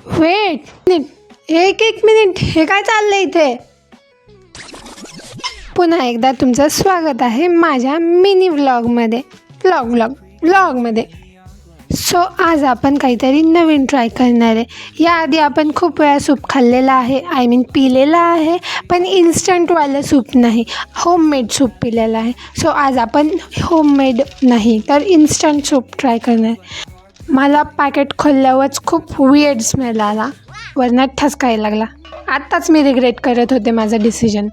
Weight, एक minute, हे काय चाललंय इथे? पुन्हा एकदा तुमचं स्वागत आहे माझ्या मिनी व्लॉगमध्ये. सो आज आपण काहीतरी नवीन ट्राय करणार आहे. याआधी आपण खूप वेळा सूप खाल्लेला आहे, पिलेला आहे, पण इन्स्टंटवालं सूप नाही, होममेड सूप पिलेलं आहे. सो आज आपण होममेड नाही तर इन्स्टंट सूप ट्राय करणार आहे. मला पॅकेट खोलल्यावरच खूप वियर्ड स्मेल आला, वरनं ठसकायला लागला. आत्ताच मी रिग्रेट करत होते माझं डिसिजन.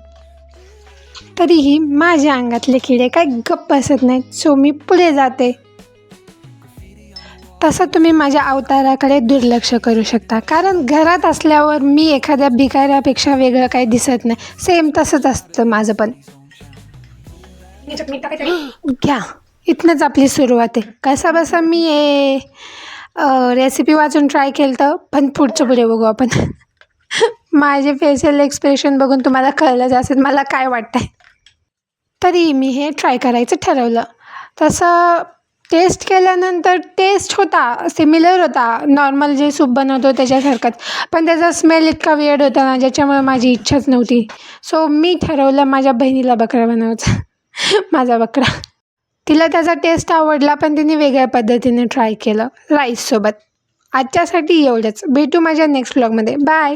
तरीही माझ्या अंगातले किडे काय गप्प बसत नाहीत, सो मी पुढे जाते. तसं तुम्ही माझ्या अवताराकडे दुर्लक्ष करू शकता, कारण घरात असल्यावर मी एखाद्या भिकाऱ्यापेक्षा वेगळं काही दिसत नाही. सेम तसंच असतं माझं पण. घ्या, इथनंच आपली सुरुवात आहे. कसा बसा मी रेसिपी वाचून ट्राय केलं तर, पण पुढचं पुढे बघू आपण. माझे फेशियल एक्सप्रेशन बघून तुम्हाला कळलंच असेल मला काय वाटतंय. तरी मी हे ट्राय करायचं ठरवलं. तसं टेस्ट केल्यानंतर टेस्ट होता, सिमिलर होता नॉर्मल जे सूप बनवतो त्याच्यासारखाच, पण त्याचा स्मेल इतका वियर्ड होता ना, ज्याच्यामुळे माझी इच्छाच नव्हती. सो मी ठरवलं माझ्या बहिणीला बकरा बनवायचा. माझा बकरा. तिला त्याचा टेस्ट आवडला, पण तिने वेगळ्या पद्धतीने ट्राय केलं राईससोबत. आजच्यासाठी एवढंच. भेटू माझ्या नेक्स्ट व्लॉगमध्ये. बाय.